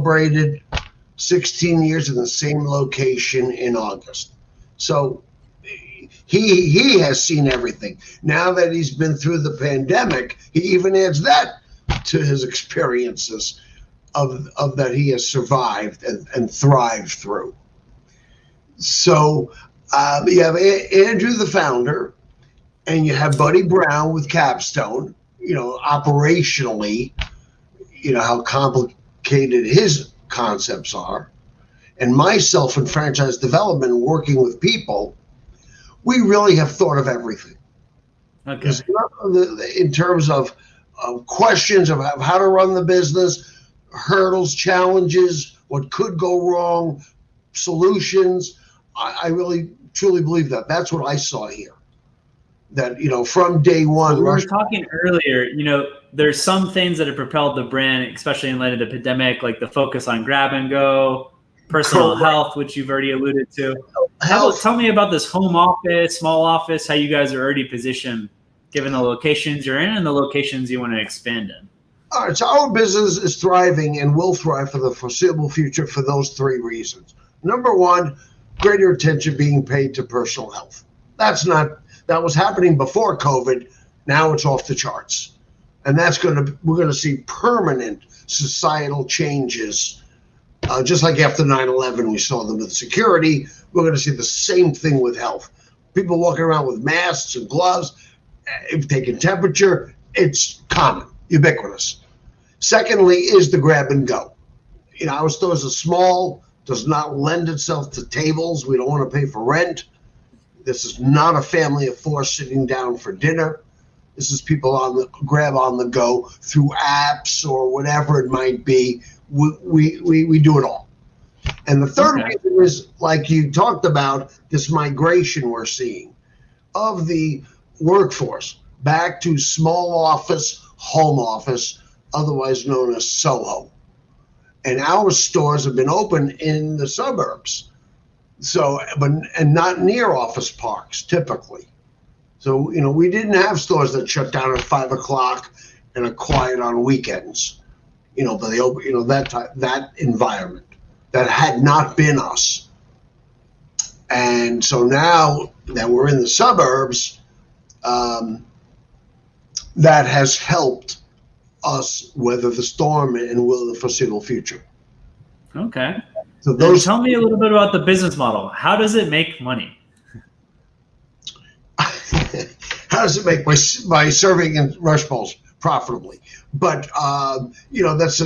celebrated 16 years in the same location in August. So he has seen everything. Now that he's been through the pandemic, he even adds that to his experiences of that he has survived and thrived through. So you have Andrew, the founder, and you have Buddy Brown with Capstone. Operationally, how complicated his concepts are, and myself in franchise development, working with people. We really have thought of everything. Okay. In terms of questions of how to run the business, hurdles, challenges, what could go wrong, solutions. I really truly believe that. That's what I saw here. That, from day one. We were talking earlier, there's some things that have propelled the brand, especially in light of the pandemic, like the focus on grab and go, personal health, which you've already alluded to. Tell me about this home office, small office, how you guys are already positioned, given the locations you're in and the locations you want to expand in. All right, so our business is thriving and will thrive for the foreseeable future for those three reasons. Number one, greater attention being paid to personal health. That was happening before COVID. Now it's off the charts. And we're going to see permanent societal changes. Just like after 9/11, we saw them with security. We're going to see the same thing with health. People walking around with masks and gloves, taking temperature. It's common, ubiquitous. Secondly is the grab and go. Our stores are small, does not lend itself to tables. We don't want to pay for rent. This is not a family of four sitting down for dinner. This is people grab on the go through apps or whatever it might be. We do it all. And the third reason is, like you talked about, this migration we're seeing of the workforce back to small office, home office, otherwise known as SOHO. And our stores have been open in the suburbs. And not near office parks typically. So, we didn't have stores that shut down at 5 o'clock and are quiet on weekends. But they open, that environment that had not been us. And so now that we're in the suburbs, that has helped us weather the storm and will the foreseeable future. Okay. So tell me a little bit about the business model. How does it make money? How does it make by serving in rush bowls profitably? But that's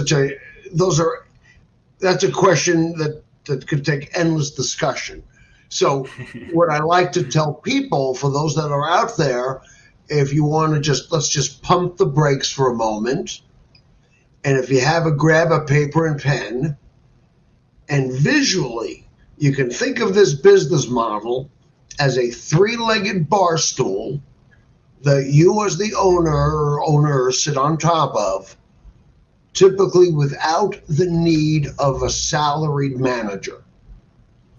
a question that could take endless discussion. So what I like to tell people, for those that are out there, if you want to let's just pump the brakes for a moment. And if you grab a paper and pen, and visually, you can think of this business model as a three-legged bar stool that you as the owner or owners sit on top of, typically without the need of a salaried manager.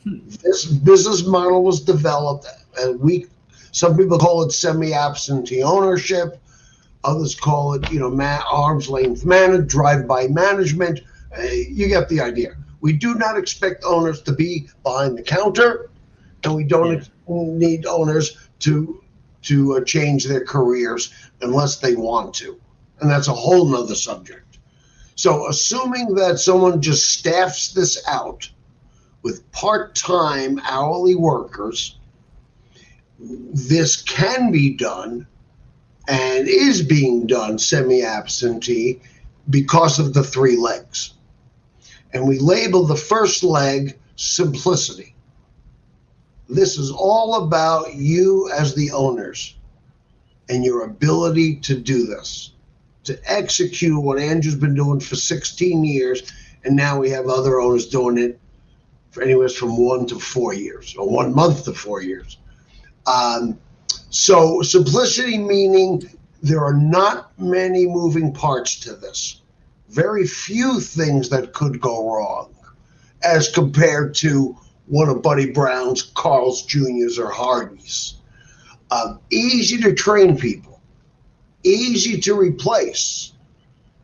This business model was developed, and some people call it semi-absentee ownership. Others call it, arm's length drive-by management. You get the idea. We do not expect owners to be behind the counter, and we don't need owners to change their careers unless they want to. And that's a whole nother subject. So assuming that someone just staffs this out with part-time hourly workers, this can be done and is being done semi-absentee because of the three legs. And we label the first leg simplicity. This is all about you as the owners and your ability to do this, to execute what Andrew's been doing for 16 years. And now we have other owners doing it for anywhere from 1 to 4 years, or 1 month to 4 years. So simplicity meaning there are not many moving parts to this. Very few things that could go wrong as compared to one of Buddy Brown's, Carl's Jr.'s, or Hardee's. Easy to train people, easy to replace.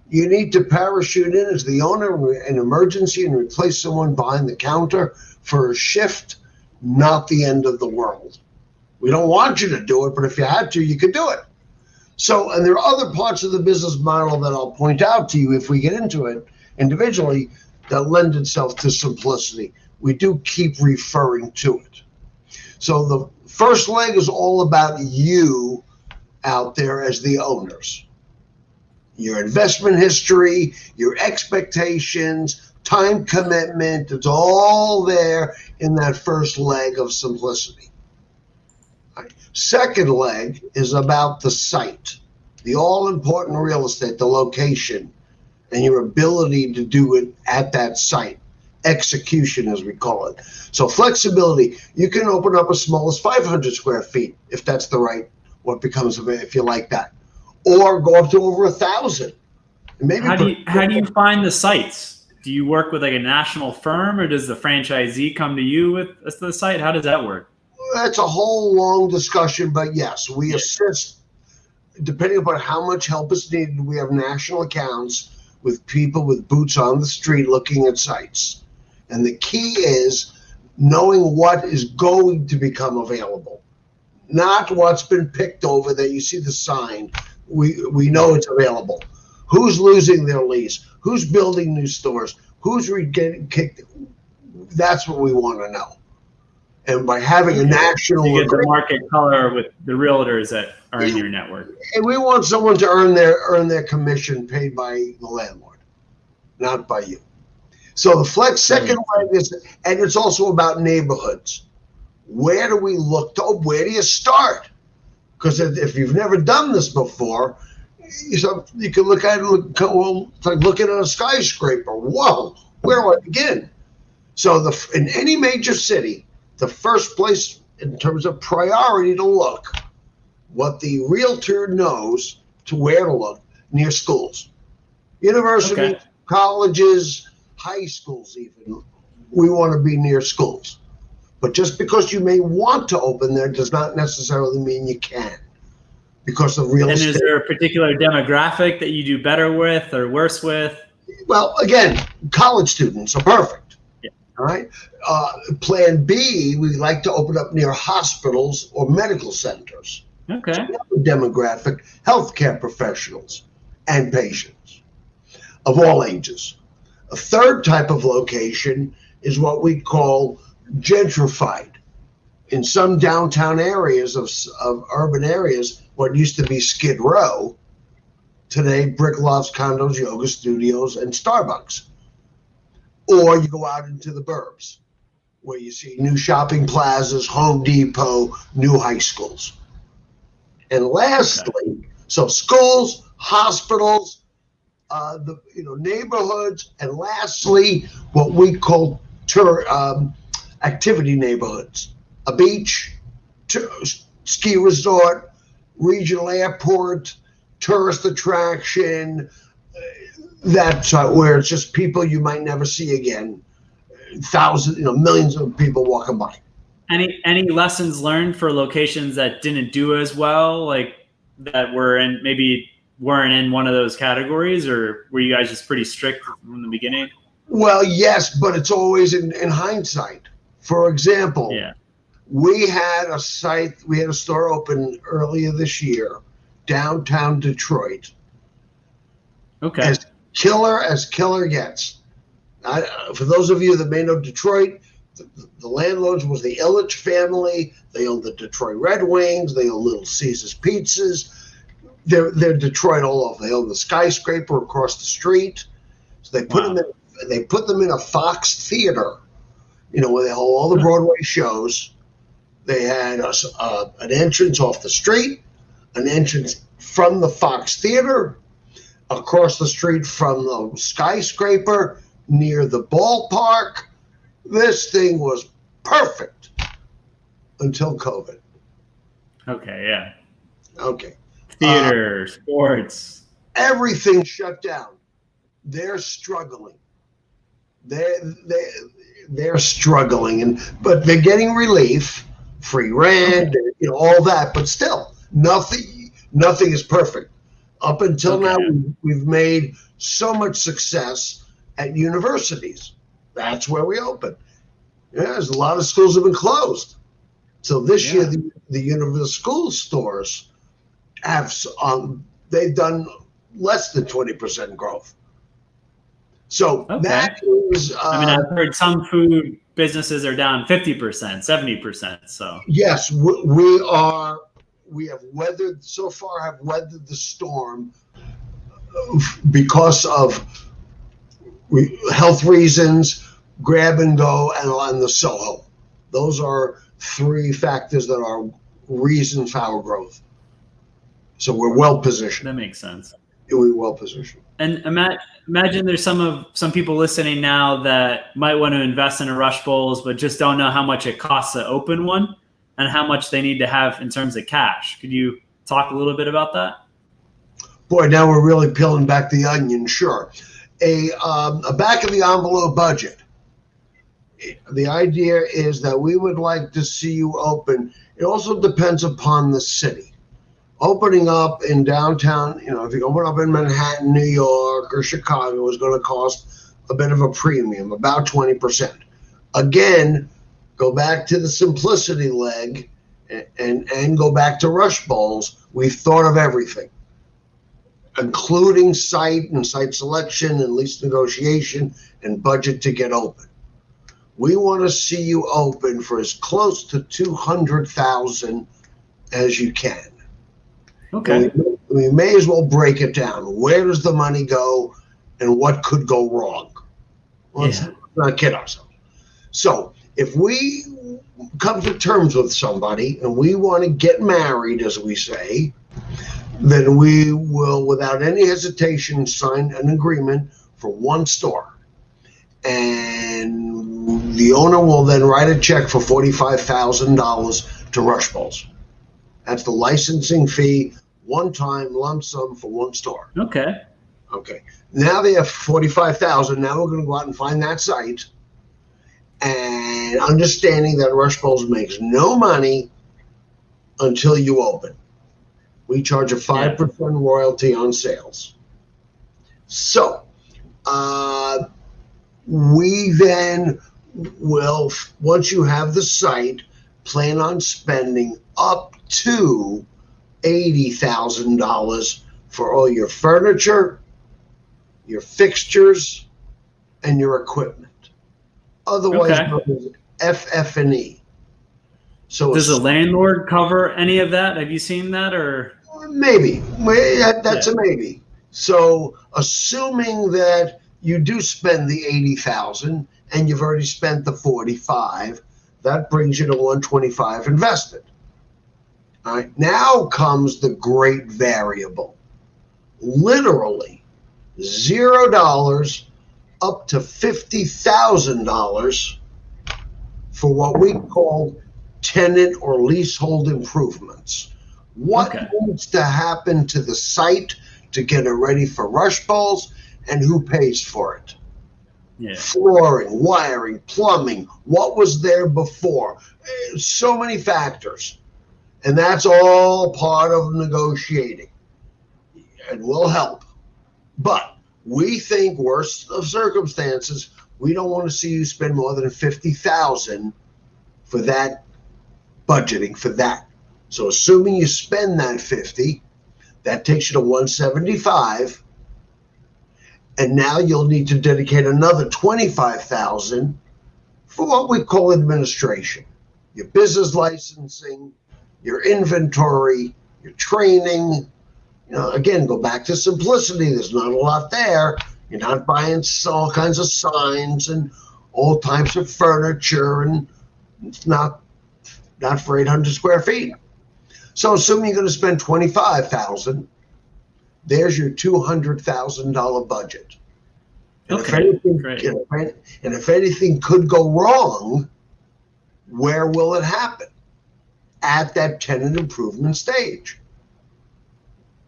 You need to parachute in as the owner in an emergency and replace someone behind the counter for a shift, not the end of the world. We don't want you to do it, but if you had to, you could do it. So, and there are other parts of the business model that I'll point out to you if we get into it individually that lend itself to simplicity. We do keep referring to it. So the first leg is all about you out there as the owners. Your investment history, your expectations, time commitment, it's all there in that first leg of simplicity. Right. Second leg is about the site, the all-important real estate, the location, and your ability to do it at that site. Execution, as we call it. So flexibility, you can open up as small as 500 square feet if that's the right, what becomes of it, if you like that, or go up to over 1,000. Maybe how do you find the sites? Do you work with like a national firm, or does the franchisee come to you with the site? How does that work? That's a whole long discussion, but yes, we assist depending upon how much help is needed. We have national accounts with people with boots on the street looking at sites. And the key is knowing what is going to become available, not what's been picked over that you see the sign. We know it's available. Who's losing their lease? Who's building new stores? Who's getting kicked? That's what we want to know. And by having a national, you get the market color with the realtors that are in your network. And we want someone to earn their commission paid by the landlord, not by you. So the second leg is, and it's also about neighborhoods. Where do we look to? Where do you start? Because if you've never done this before, you can look at it, it's like looking at a skyscraper. Whoa, where do I begin? So in any major city, the first place in terms of priority to look, what the realtor knows to where to look, near schools, universities, colleges, high schools even. We want to be near schools. But just because you may want to open there does not necessarily mean you can, because of real estate. And is there a particular demographic that you do better with or worse with? Well, again, college students are perfect. Yeah. All right. Plan B, we like to open up near hospitals or medical centers. Okay. So demographic, healthcare professionals and patients of all ages. A third type of location is what we call gentrified. In some downtown areas of urban areas, what used to be Skid Row, today brick lofts, condos, yoga studios, and Starbucks. Or you go out into the burbs, where you see new shopping plazas, Home Depot, new high schools. And lastly, so schools, hospitals, neighborhoods, and lastly, what we call activity neighborhoods, a beach, ski resort, regional airport, tourist attraction. That's where it's just people you might never see again. Thousands, millions of people walking by. Any lessons learned for locations that didn't do as well, like that weren't in one of those categories, or were you guys just pretty strict from the beginning? Well, yes, but it's always in hindsight. For example, we had a store open earlier this year, downtown Detroit. Okay. As killer gets. For those of you that may know Detroit, the landlords was the Ilitch family. They owned the Detroit Red Wings. They own Little Caesars Pizzas. They're Detroit all over. They own the skyscraper across the street. So they put them in a Fox Theater, where they hold all the Broadway shows. They had an entrance off the street, an entrance from the Fox Theater, across the street from the skyscraper, near the ballpark. This thing was perfect until COVID. Okay, yeah. Okay. Theater, sports. Everything shut down. They're struggling. They're struggling, but they're getting relief, free rent, all that. But still, nothing is perfect. Up until now, we've made so much success at universities. That's where we open. There's a lot of schools have been closed. So this year, the university school stores have they've done less than 20% growth. So that is. I've heard some food businesses are down 50%, 70%. So yes, we have weathered the storm because of health reasons, grab and go, and on the Soho. Those are three factors that are reasons for our growth. So we're well positioned. That makes sense. We're well positioned. And imagine there's some people listening now that might want to invest in a Rush Bowls, but just don't know how much it costs to open one and how much they need to have in terms of cash. Could you talk a little bit about that? Boy, now we're really peeling back the onion. Sure. A back of the envelope budget. The idea is that we would like to see you open. It also depends upon the city. Opening up in downtown, if you open up in Manhattan, New York, or Chicago, is going to cost a bit of a premium, about 20%. Again, go back to the simplicity leg and go back to Rush Bowls. We've thought of everything, including site and site selection and lease negotiation and budget to get open. We want to see you open for as close to $200,000 as you can. Okay. We may as well break it down. Where does the money go and what could go wrong? Let's not kid ourselves. So if we come to terms with somebody and we want to get married, as we say, then we will, without any hesitation, sign an agreement for one store. And the owner will then write a check for $45,000 to Rush Bowls. That's the licensing fee, one-time lump sum for one store. Okay. Now they have $45,000. Now we're going to go out and find that site, and understanding that Rush Bowls makes no money until you open. We charge a 5% royalty on sales. So we then will, once you have the site, plan on spending up to $80,000 for all your furniture, your fixtures, and your equipment. Otherwise known as FF&E. So does the landlord cover any of that? Have you seen that, or maybe? That's a maybe. So assuming that you do spend the $80,000 and you've already spent the $45,000, that brings you to $125,000 invested. All right. Now comes the great variable. Literally $0 up to $50,000 for what we call tenant or leasehold improvements. What needs to happen to the site to get it ready for Rush Bowls, and who pays for it? Flooring, wiring, plumbing, what was there before? So many factors. And that's all part of negotiating. And we'll help. But we think, worst of circumstances, we don't want to see you spend more than $50,000 for that, budgeting for that. So assuming you spend that $50,000, that takes you to $175,000. And now you'll need to dedicate another $25,000 for what we call administration. Your business licensing, your inventory, your training. Again, go back to simplicity. There's not a lot there. You're not buying all kinds of signs and all types of furniture, and it's not for 800 square feet. So assuming you're going to spend $25,000, there's your $200,000 budget. And if anything could go wrong, where will it happen? At that tenant improvement stage.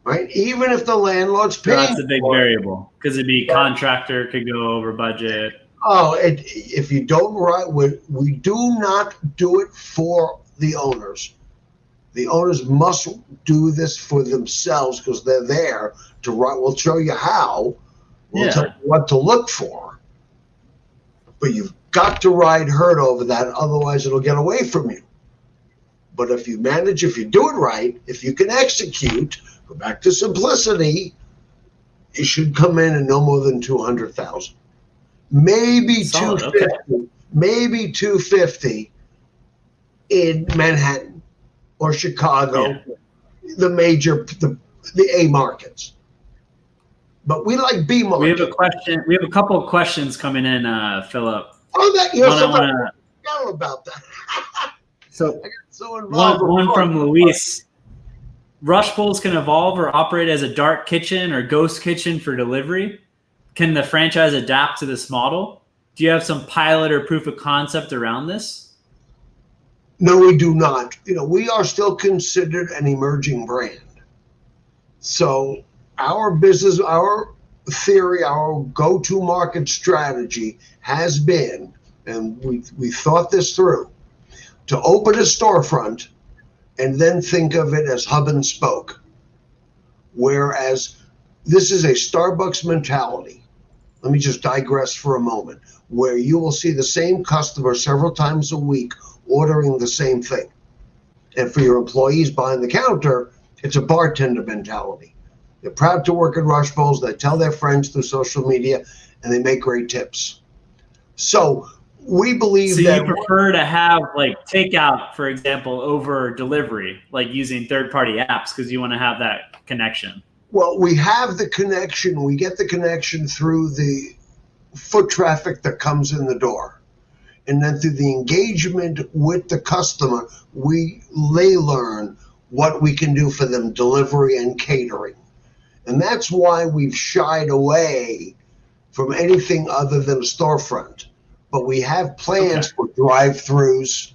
Right? Even if the landlord's paying. That's a big variable, because it'd be contractor could go over budget. If you don't we do not do it for the owners. The owners must do this for themselves because they're there to write. We'll show you how. We'll tell you what to look for. But you've got to ride herd over that, otherwise it'll get away from you. But if you manage, if you do it right, if you can execute, go back to simplicity, it should come in at no more than 200,000. Maybe 250, okay. Maybe 250 in Manhattan or Chicago, the major, the A markets. But we like B markets. We have a question. We have a couple of questions coming in, Philip. Oh, that you know about that. So one from Luis. Rush Bowls can evolve or operate as a dark kitchen or ghost kitchen for delivery. Can the franchise adapt to this model? Do you have some pilot or proof of concept around this? No, we do not. We are still considered an emerging brand. So our business, our theory, our go-to market strategy has been, and we thought this through, to open a storefront and then think of it as hub and spoke. Whereas this is a Starbucks mentality. Let me just digress for a moment, where you will see the same customer several times a week ordering the same thing. And for your employees behind the counter, it's a bartender mentality. They're proud to work at Rush Bowls. They tell their friends through social media, and they make great tips. So we believe that. So you prefer to have like takeout, for example, over delivery, like using third-party apps because you want to have that connection. Well, we have the connection. We get the connection through the foot traffic that comes in the door. And then through the engagement with the customer, they learn what we can do for them, delivery and catering. And that's why we've shied away from anything other than a storefront. But we have plans for drive-throughs.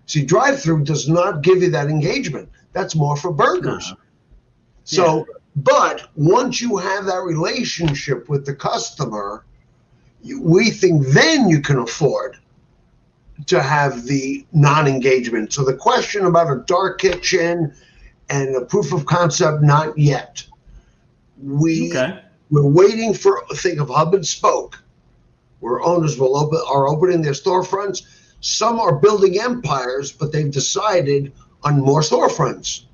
See, drive-through does not give you that engagement. That's more for burgers. So, but once you have that relationship with the customer, we think then you can afford to have the non-engagement. So the question about a dark kitchen and a proof of concept, not yet. We're waiting for a thing of hub and spoke, where owners are opening their storefronts. Some are building empires, but they've decided on more storefronts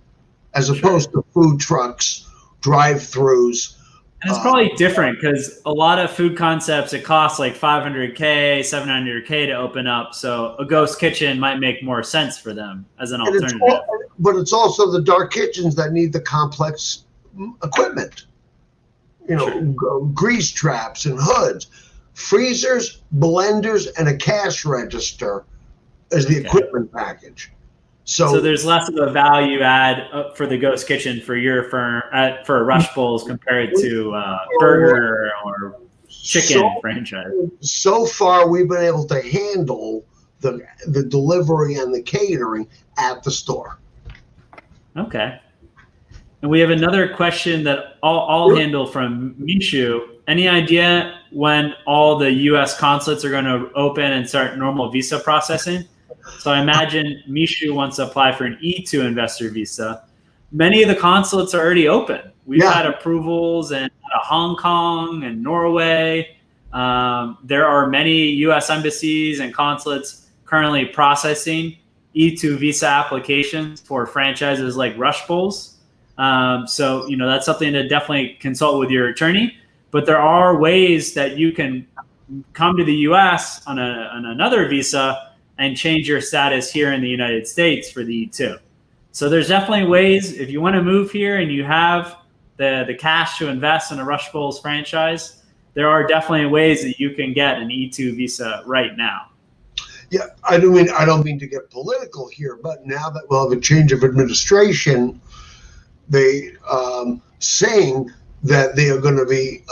as opposed to food trucks, drive-throughs. And it's probably different because a lot of food concepts, it costs like $500K, $700K to open up. So a ghost kitchen might make more sense for them as an alternative. But it's also the dark kitchens that need the complex equipment. Grease traps and hoods, freezers, blenders, and a cash register as the equipment package. So there's less of a value add for the ghost kitchen for your firm, for Rush Bowls compared to burger or chicken franchise. So far, we've been able to handle the delivery and the catering at the store. Okay. And we have another question that I'll handle from Mishu. Any idea when all the U.S. consulates are going to open and start normal visa processing? So I imagine Mishu wants to apply for an E2 investor visa. Many of the consulates are already open. We've had approvals in Hong Kong and Norway. There are many U.S. embassies and consulates currently processing E2 visa applications for franchises like Rush Bowls. So, that's something to definitely consult with your attorney. But there are ways that you can come to the U.S. on another visa and change your status here in the United States for the E2. So there's definitely ways, if you want to move here and you have the cash to invest in a Rush Bowls franchise, there are definitely ways that you can get an E2 visa right now. Yeah, I don't mean to get political here, but now that we'll have a change of administration, they saying that they are going to be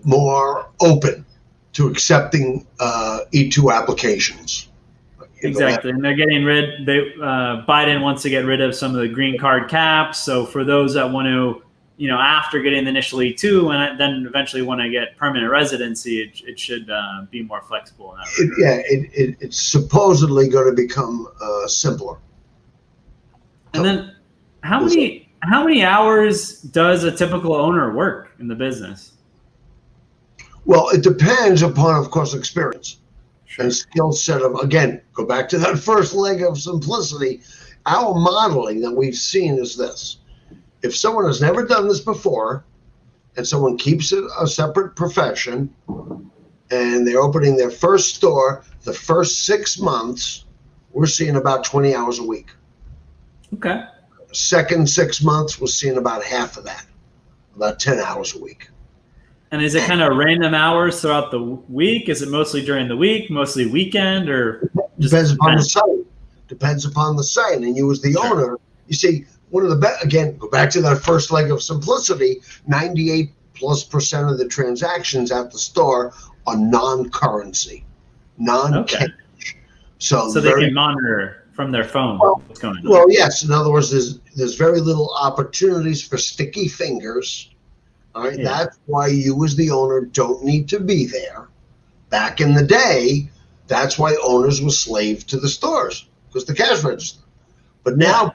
more open to accepting E2 applications. Exactly, and they're getting rid. Biden wants to get rid of some of the green card caps. So for those that want to, after getting the initial E2 and then eventually want to get permanent residency, it should be more flexible in that regard. It's supposedly going to become simpler. And then how many hours does a typical owner work in the business? Well, it depends upon, of course, experience and skill set of, again, go back to that first leg of simplicity. Our modeling that we've seen is this. If someone has never done this before and someone keeps it a separate profession and they're opening their first store, the first 6 months, we're seeing about 20 hours a week. Okay. Second 6 months, we're seeing about half of that, about 10 hours a week. And is it kind of random hours throughout the week? Is it mostly during the week, mostly weekend, or depends upon the site? Depends upon the site. And you as the owner, you see, one of the best, again, go back to that first leg of simplicity, 98+% of the transactions at the store are non-currency, non-cash. Okay. So they can monitor from their phone what's going on. Well, yes. In other words, there's very little opportunities for sticky fingers. All right, that's why you as the owner don't need to be there. Back in the day, that's why owners were slaves to the stores, because the cash register. But now,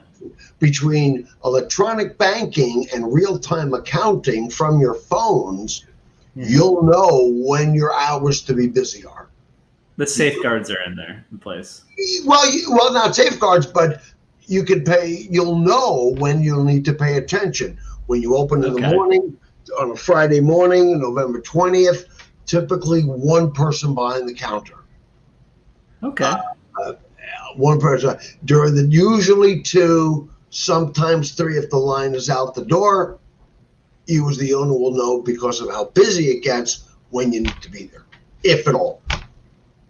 between electronic banking and real-time accounting from your phones, you'll know when your hours to be busy are. The safeguards are in place. Well, not safeguards, but you can pay. You'll know when you'll need to pay attention. When you open in the morning, on a Friday morning, November 20th, typically one person behind the counter. Okay. One person during the usually 2, sometimes 3 if the line is out the door. You as the owner will know because of how busy it gets when you need to be there, if at all.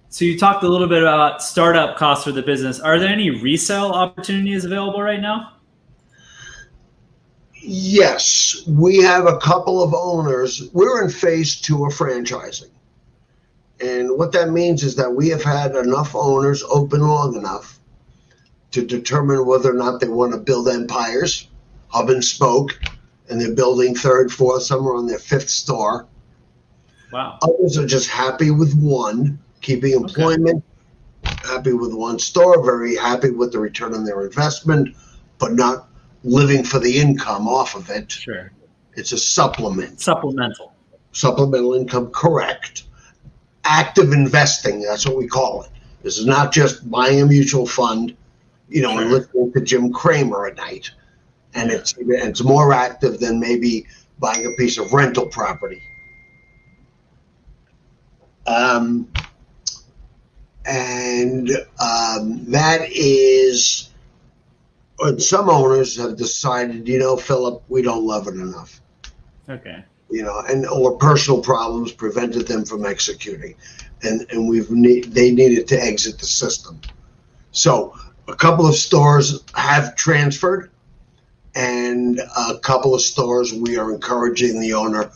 So you talked a little bit about startup costs for the business. Are there any resale opportunities available right now? Yes, we have a couple of owners. We're in phase 2 of franchising. And what that means is that we have had enough owners open long enough to determine whether or not they want to build empires, hub and spoke, and they're building 3rd, 4th, some are on their 5th store. Wow. Others are just happy with one, keeping employment, happy with one store, very happy with the return on their investment, but not living for the income off of it. Sure. It's a supplement. Supplemental income, correct. Active investing, that's what we call it. This is not just buying a mutual fund, and listening to Jim Cramer at night. And it's more active than maybe buying a piece of rental property. That is, and some owners have decided, Philip, we don't love it enough. Okay. Or personal problems prevented them from executing, and they needed to exit the system. So a couple of stores have transferred, and a couple of stores we are encouraging the owner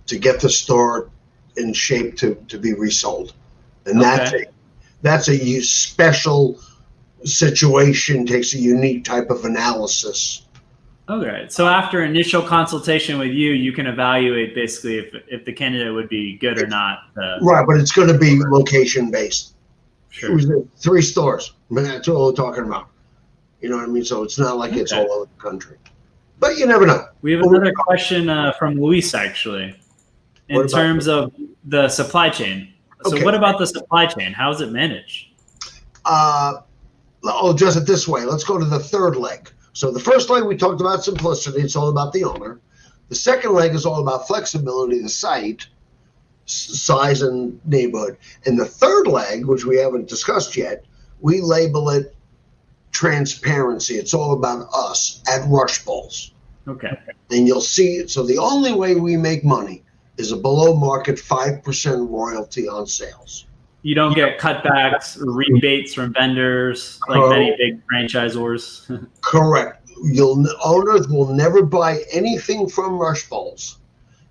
to get the store in shape to be resold, and that's a special situation, takes a unique type of analysis. Okay, so after initial consultation with you, you can evaluate basically if the candidate would be good or not. Right, but it's going to be location based. Sure. 3 stores. That's all we're talking about. You know what I mean? So it's not like it's all over the country. But you never know. We have another question from Luis, actually, in terms of the supply chain. So what about the supply chain? How is it managed? I'll address it this way. Let's go to the 3rd leg. So the first leg, we talked about simplicity. It's all about the owner. The second leg is all about flexibility of the site, size, and neighborhood. And the 3rd leg, which we haven't discussed yet, we label it transparency. It's all about us at Rush Balls. Okay. And you'll see it. So the only way we make money is a below market 5% royalty on sales. You don't get cutbacks or rebates from vendors like many big franchisors. Correct. Owners will never buy anything from Rush Balls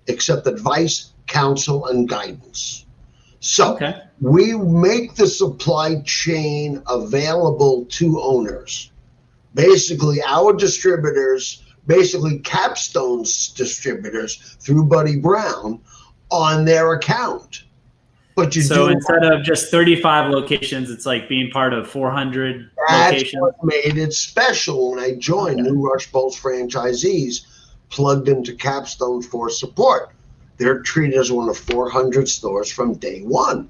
except advice, counsel, and guidance. So we make the supply chain available to owners. Basically, our distributors, Capstone's distributors through Buddy Brown, on their account. But you So do. instead of just 35 locations, it's like being part of 400 That's locations. what made it special when I joined. Okay. New Rush Bowls franchisees plugged into Capstone for support. They're treated as one of 400 stores from day one.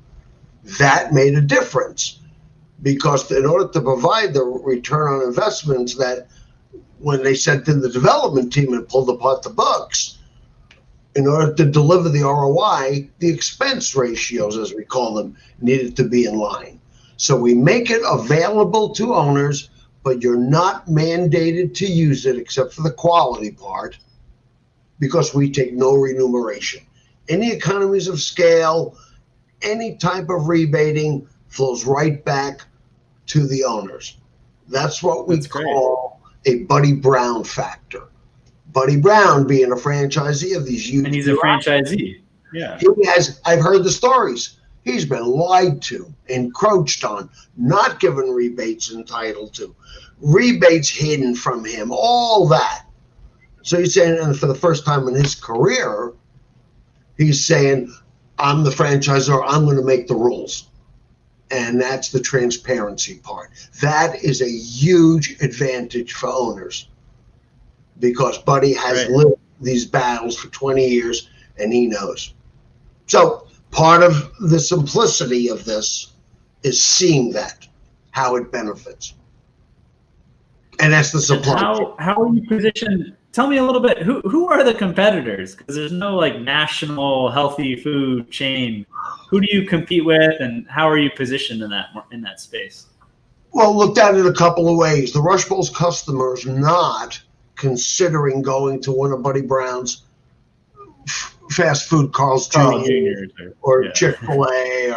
That made a difference because in order to provide the return on investments that when they sent in the development team and pulled apart the books, in order to deliver the ROI, the expense ratios, as we call them, needed to be in line. So we make it available to owners, but you're not mandated to use it except for the quality part because we take no remuneration. Any economies of scale, any type of rebating flows right back to the owners. That's what we call a Buddy Brown factor. Buddy Brown being a franchisee of these huge. And he's a franchisee. Yeah. I've heard the stories. He's been lied to, encroached on, not given rebates entitled to, rebates hidden from him, all that. So he's saying, and for the first time in his career, he's saying, I'm the franchisor, I'm going to make the rules. And that's the transparency part. That is a huge advantage for owners because Buddy has lived these battles for 20 years and he knows. So part of the simplicity of this is seeing that, how it benefits. And that's the supply. How are you positioned? Tell me a little bit. Who are the competitors? Because there's no like national healthy food chain. Who do you compete with, and how are you positioned in that space? Well, looked at it a couple of ways. The Rush Bowls customers not considering going to one of Buddy Brown's fast food, Carl's Jr. or Chick-fil-A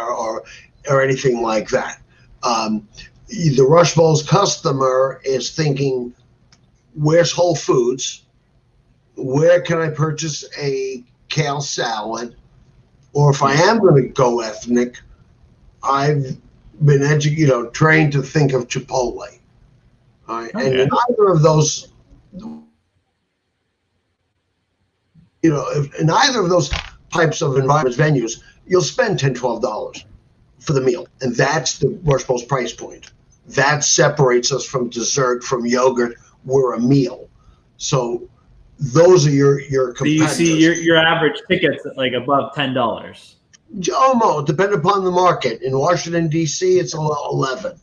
or anything like that. The Rush Bowls customer is thinking, where's Whole Foods? Where can I purchase a kale salad? Or if I am going to go ethnic, I've been trained to think of Chipotle. And in either of those, in either of those types of environments, venues, you'll spend $10, $12 for the meal. And that's the Rush Bowls price point. That separates us from dessert, from yogurt. We're a meal. So those are your competitors. So you see your average ticket's like above $10. Almost, depending upon the market. In Washington, D.C., it's 11.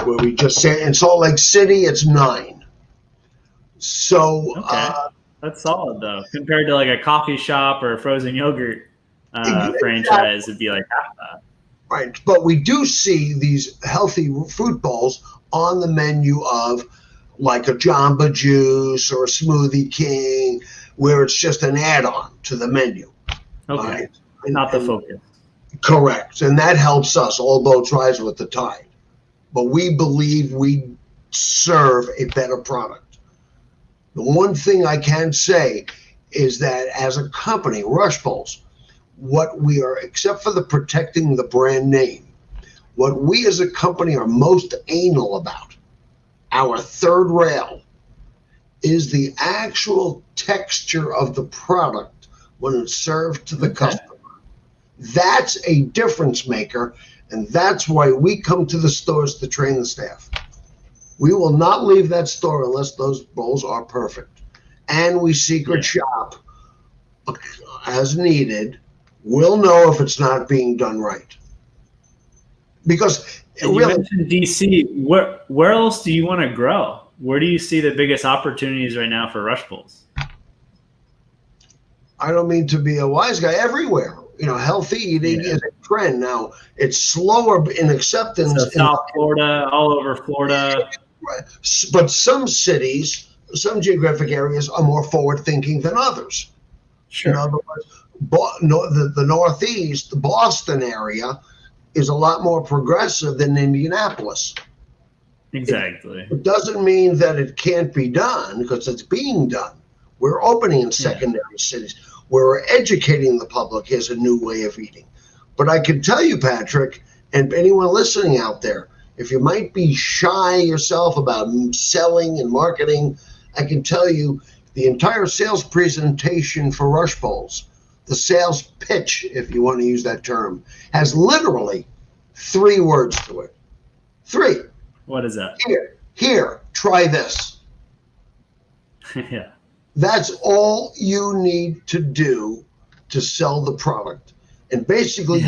Where we just say in Salt Lake City, it's 9. So that's solid though. Compared to like a coffee shop or a frozen yogurt franchise, it'd be like half that. Right, but we do see these healthy food bowls on the menu of like a Jamba Juice or a Smoothie King, where it's just an add-on to the menu. Okay, right? Not the focus. Correct, and that helps us. All boats rise with the tide. But we believe we serve a better product. The one thing I can say is that as a company, Rush Bowls, what we are, except for the protecting the brand name, what we as a company are most anal about, our third rail, is the actual texture of the product when it's served to the customer. That's a difference maker, and that's why we come to the stores to train the staff. We will not leave that store unless those bowls are perfect. And we secret shop as needed. We'll know if it's not being done right. Because you mentioned DC. Where else do you want to grow? Where do you see the biggest opportunities right now for Rush Bowls? I don't mean to be a wise guy. Everywhere. Healthy eating is a trend. Now, it's slower in acceptance. So South Florida, all over Florida. But some cities, some geographic areas are more forward-thinking than others. Sure. In other words, the Northeast, the Boston area, is a lot more progressive than Indianapolis. Exactly. It doesn't mean that it can't be done because it's being done. We're opening in secondary cities. We're educating the public as a new way of eating. But I can tell you, Patrick, and anyone listening out there, if you might be shy yourself about selling and marketing, I can tell you The entire sales presentation for Rush Bowls, the sales pitch, if you want to use that term, has literally 3 words to it. 3. What is that? Here, try this. Yeah. That's all you need to do to sell the product. And basically,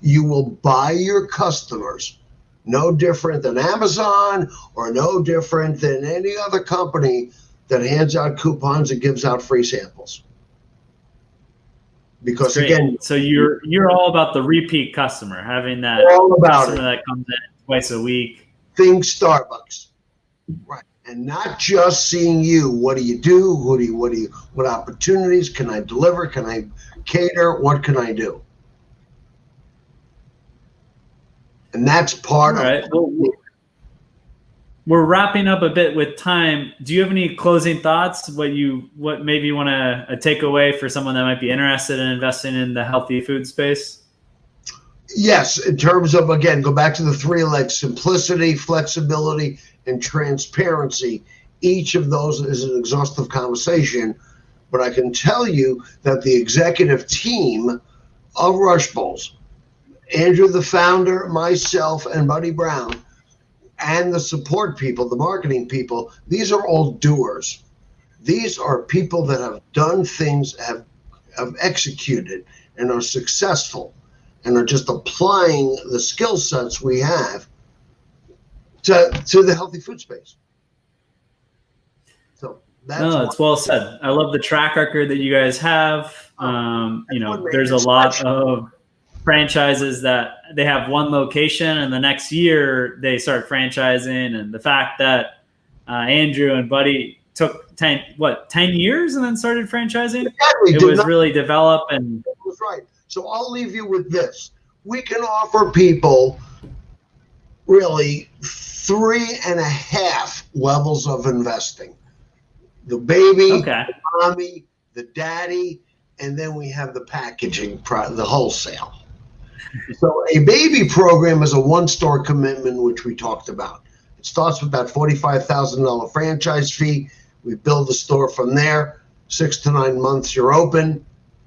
you will buy your customers, no different than Amazon or no different than any other company that hands out coupons and gives out free samples. Because again, so you're all about the repeat customer, having that customer that comes in twice a week. Think Starbucks, right? And not just seeing you. What do you do? What opportunities can I deliver? Can I cater? What can I do? And that's part of it. Well, we're wrapping up a bit with time. Do you have any closing thoughts? What maybe you want to take away for someone that might be interested in investing in the healthy food space? Yes, in terms of, again, go back to the 3 legs: simplicity, flexibility, and transparency. Each of those is an exhaustive conversation, but I can tell you that the executive team of Rush Bowls, Andrew, the founder, myself, and Buddy Brown, and the support people, the marketing people, these are all doers. These are people that have done things, have executed, and are successful, and are just applying the skill sets we have to the healthy food space. So it's well said. I love the track record that you guys have. There's a lot of franchises that they have one location and the next year they start franchising, and the fact that Andrew and Buddy took 10 years and then started franchising. Exactly. It was really developed, and that was right. So I'll leave you with this. We can offer people really 3.5 levels of investing: the baby, the mommy, the daddy, and then we have the packaging, the wholesale. So a baby program is a 1-store commitment, which we talked about. It starts with that $45,000 franchise fee. We build the store from there. 6 to 9 months, you're open.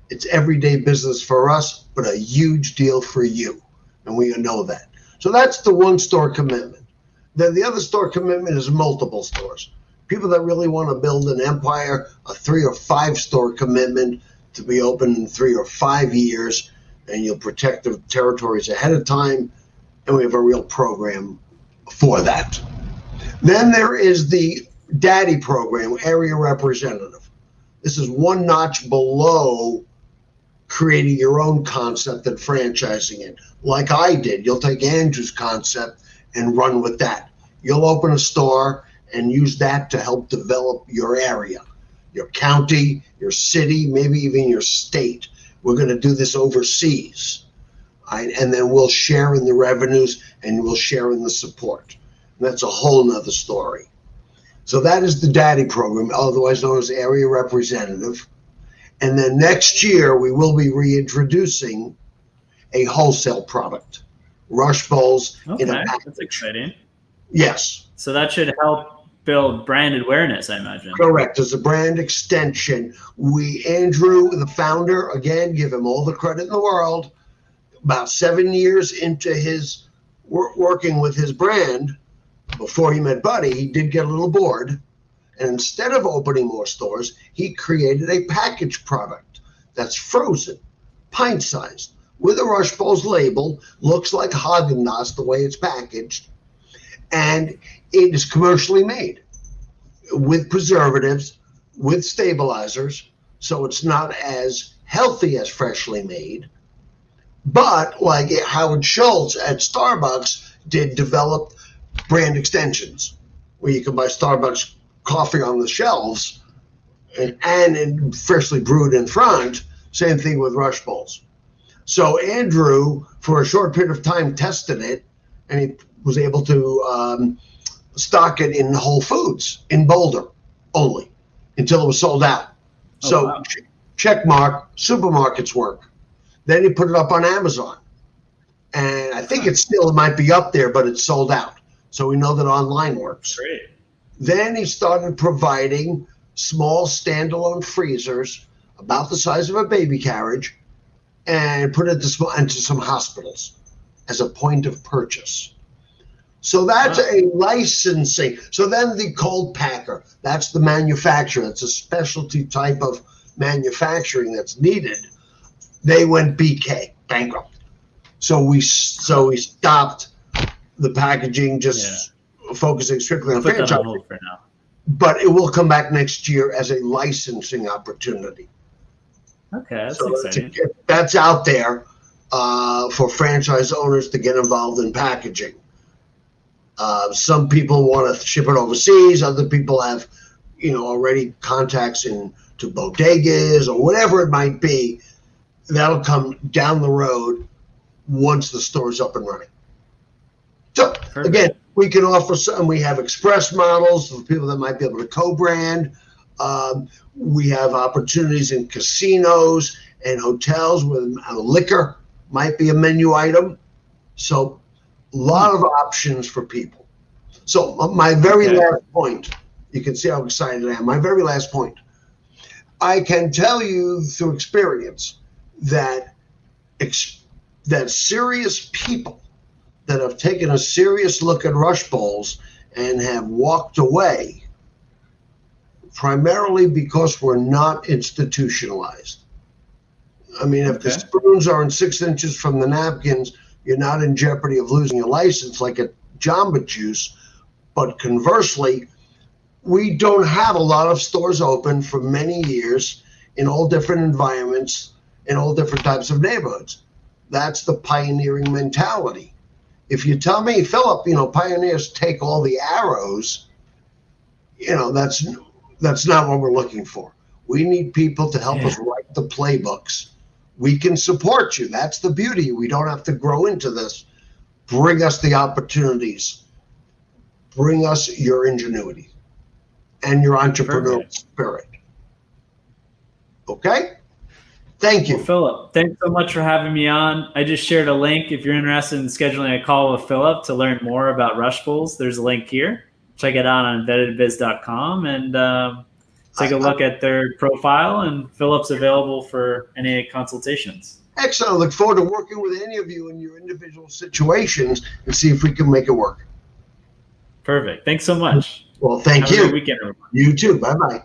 It's everyday business for us, but a huge deal for you. And we know that. So that's the 1-store commitment. Then the other store commitment is multiple stores. People that really want to build an empire, a 3 or 5 store commitment to be open in 3 or 5 years, and you'll protect the territories ahead of time. And we have a real program for that. Then there is the Daddy program, area representative. This is 1 notch below creating your own concept and franchising it. Like I did, you'll take Andrew's concept and run with that. You'll open a store and use that to help develop your area, your county, your city, maybe even your state. We're going to do this overseas. Right? And then we'll share in the revenues and we'll share in the support. And that's a whole nother story. So that is the Daddy program, otherwise known as area representative. And then next year, we will be reintroducing a wholesale product, Rush Bowls in a package. That's exciting. Yes. So that should help build brand awareness, I imagine. Correct. As a brand extension, Andrew, the founder, again, give him all the credit in the world. About 7 years into his working with his brand, before he met Buddy, he did get a little bored. And instead of opening more stores, he created a packaged product that's frozen, pint-sized, with a Rush Bowls label, looks like Haagen-Dazs the way it's packaged, and it is commercially made with preservatives, with stabilizers, so it's not as healthy as freshly made. But like Howard Schultz at Starbucks did develop brand extensions, where you can buy Starbucks coffee on the shelves and freshly brewed in front. Same thing with Rush Bowls. So Andrew, for a short period of time, tested it, and he was able to stock it in Whole Foods in Boulder only until it was sold out. Check mark, supermarkets work. Then he put it up on Amazon, and I think it might be up there, but it's sold out. So we know that online works. Great. Then he started providing small standalone freezers about the size of a baby carriage and put it into some hospitals as a point of purchase. So that's a licensing. So then the cold packer, that's the manufacturer. It's a specialty type of manufacturing that's needed. They went BK, bankrupt. So we stopped the packaging, just focusing strictly on franchise. On hold for now. But it will come back next year as a licensing opportunity. Okay, that's exciting. That's out there for franchise owners to get involved in packaging. Some people want to ship it overseas. Other people have, already contacts to bodegas or whatever it might be. That'll come down the road once the store's up and running. So again, we can offer some. We have express models for people that might be able to co-brand. We have opportunities in casinos and hotels where liquor might be a menu item. So a lot of options for people. So my very last point, you can see how excited I am. My very last point, I can tell you through experience that serious people that have taken a serious look at Rush Bowls and have walked away primarily because we're not institutionalized. I mean, if the spoons aren't 6 inches from the napkins, you're not in jeopardy of losing your license like at Jamba Juice. But conversely, we don't have a lot of stores open for many years in all different environments, in all different types of neighborhoods. That's the pioneering mentality. If you tell me, Philip, pioneers take all the arrows, that's not what we're looking for. We need people to help us write the playbooks. We can support you. That's the beauty. We don't have to grow into this. Bring us the opportunities. Bring us your ingenuity and your entrepreneurial spirit. Okay? Thank you. Well, Philip, thanks so much for having me on. I just shared a link. If you're interested in scheduling a call with Philip to learn more about Rush Bowls, there's a link here. Check it out on embeddedbiz.com and take a look at their profile. And Philip's available for any consultations. Excellent. I look forward to working with any of you in your individual situations and see if we can make it work. Perfect. Thanks so much. Well, thank you. Have a good weekend, everyone. You too. Bye-bye.